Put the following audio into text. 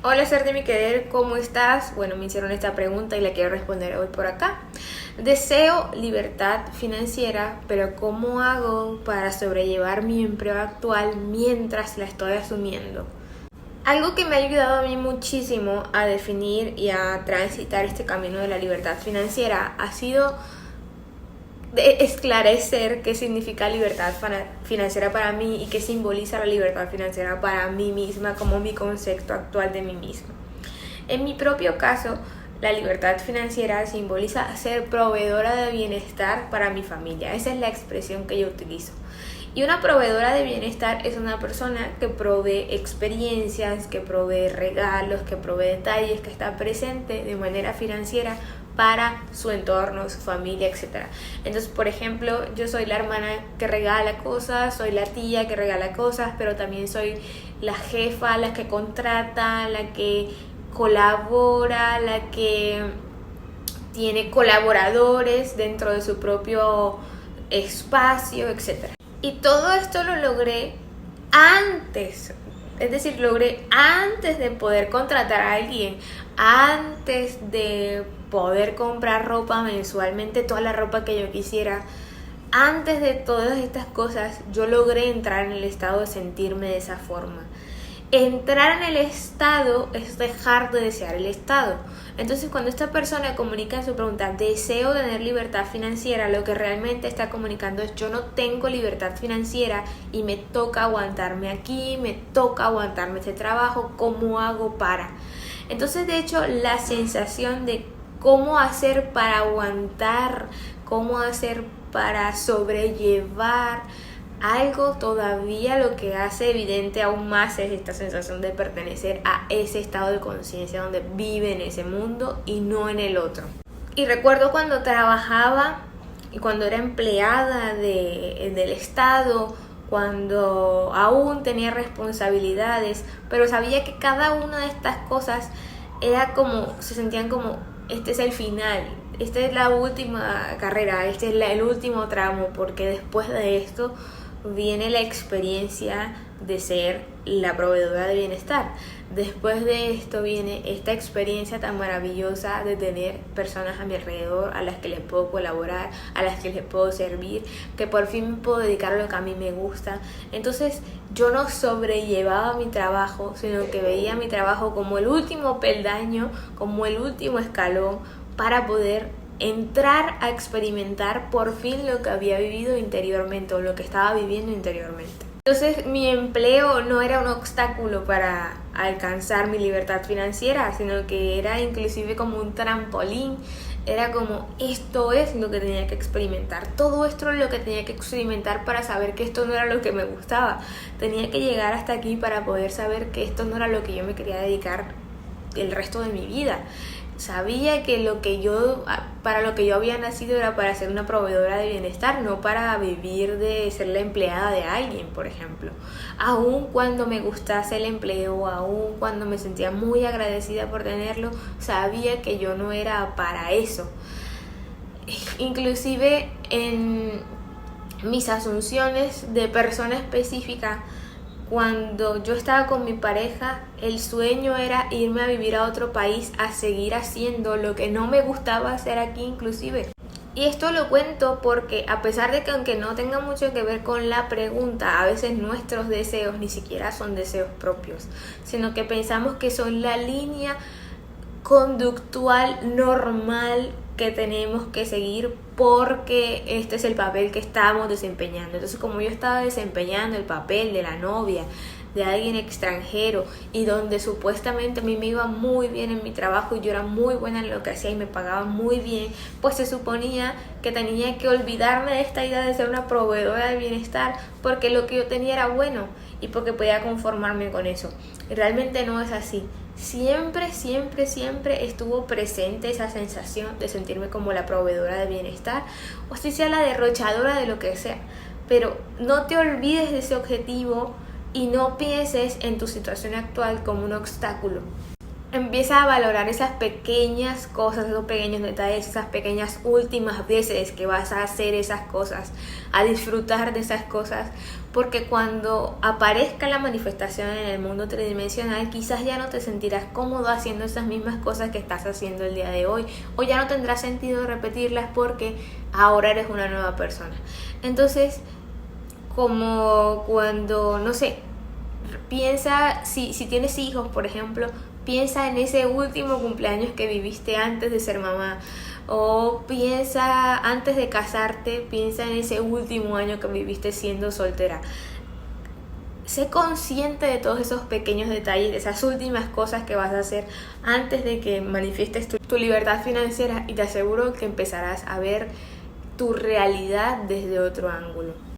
Hola, ser de mi querer, ¿cómo estás? Bueno, me hicieron esta pregunta y la quiero responder hoy por acá. Deseo libertad financiera, pero ¿cómo hago para sobrellevar mi empleo actual mientras la estoy asumiendo? Algo que me ha ayudado a mí muchísimo a definir y a transitar este camino de la libertad financiera ha sido de esclarecer qué significa libertad financiera para mí y qué simboliza la libertad financiera para mí misma como mi concepto actual de mí misma. En mi propio caso, la libertad financiera simboliza ser proveedora de bienestar para mi familia. Esa es la expresión que yo utilizo. Y una proveedora de bienestar es una persona que provee experiencias, que provee regalos, que provee detalles, que está presente de manera financiera para su entorno, su familia, etc. Entonces, por ejemplo, yo soy la hermana que regala cosas, soy la tía que regala cosas, pero también soy la jefa, la que contrata, la que colabora, la que tiene colaboradores dentro de su propio espacio, etc. Y todo esto lo logré antes, es decir, logré antes de poder contratar a alguien, antes de poder comprar ropa mensualmente, toda la ropa que yo quisiera. Antes de todas estas cosas, yo logré entrar en el estado de sentirme de esa forma. Entrar en el estado es dejar de desear el estado. Entonces, cuando esta persona comunica en su pregunta, deseo tener libertad financiera, lo que realmente está comunicando es yo no tengo libertad financiera y me toca aguantarme aquí, me toca aguantarme este trabajo, ¿cómo hago para? Entonces, de hecho, la sensación de cómo hacer para aguantar, cómo hacer para sobrellevar algo, todavía lo que hace evidente aún más es esta sensación de pertenecer a ese estado de conciencia donde vive en ese mundo y no en el otro. Y recuerdo cuando trabajaba y cuando era empleada del Estado, cuando aún tenía responsabilidades, pero sabía que cada una de estas cosas era como, se sentían como, este es el final, esta es la última carrera, este es el último tramo, porque después de esto viene la experiencia de ser la proveedora de bienestar. Después de esto viene esta experiencia tan maravillosa de tener personas a mi alrededor a las que les puedo colaborar, a las que les puedo servir, que por fin me puedo dedicar a lo que a mí me gusta. Entonces yo no sobrellevaba mi trabajo, sino que veía mi trabajo como el último peldaño, como el último escalón para poder entrar a experimentar por fin lo que había vivido interiormente o lo que estaba viviendo interiormente. Entonces mi empleo no era un obstáculo para alcanzar mi libertad financiera, sino que era inclusive como un trampolín. Era como, esto es lo que tenía que experimentar, todo esto es lo que tenía que experimentar para saber que esto no era lo que me gustaba. Tenía que llegar hasta aquí para poder saber que esto no era lo que yo me quería dedicar el resto de mi vida. Sabía que para lo que yo había nacido era para ser una proveedora de bienestar, no para vivir de ser la empleada de alguien, por ejemplo. Aun cuando me gustase el empleo, aun cuando me sentía muy agradecida por tenerlo, sabía que yo no era para eso. Inclusive en mis asunciones de persona específica, cuando yo estaba con mi pareja, el sueño era irme a vivir a otro país, a seguir haciendo lo que no me gustaba hacer aquí inclusive. Y esto lo cuento porque a pesar de que aunque no tenga mucho que ver con la pregunta, a veces nuestros deseos ni siquiera son deseos propios, sino que pensamos que son la línea conductual normal que tenemos que seguir porque este es el papel que estamos desempeñando. Entonces, como yo estaba desempeñando el papel de la novia de alguien extranjero y donde supuestamente a mí me iba muy bien en mi trabajo y yo era muy buena en lo que hacía y me pagaban muy bien, pues se suponía que tenía que olvidarme de esta idea de ser una proveedora de bienestar porque lo que yo tenía era bueno y porque podía conformarme con eso. Y realmente no es así. Siempre estuvo presente esa sensación de sentirme como la proveedora de bienestar o si sea la derrochadora de lo que sea, pero no te olvides de ese objetivo y no pienses en tu situación actual como un obstáculo. empieza a valorar esas pequeñas cosas, esos pequeños detalles, esas pequeñas últimas veces que vas a hacer esas cosas, a disfrutar de esas cosas, porque cuando aparezca la manifestación en el mundo tridimensional, quizás ya no te sentirás cómodo haciendo esas mismas cosas que estás haciendo el día de hoy, o ya no tendrá sentido repetirlas porque ahora eres una nueva persona. Entonces, como cuando, no sé, piensa, si tienes hijos, por ejemplo, piensa en ese último cumpleaños que viviste antes de ser mamá, o piensa antes de casarte, piensa en ese último año que viviste siendo soltera. Sé consciente de todos esos pequeños detalles, de esas últimas cosas que vas a hacer antes de que manifiestes tu libertad financiera, y te aseguro que empezarás a ver tu realidad desde otro ángulo.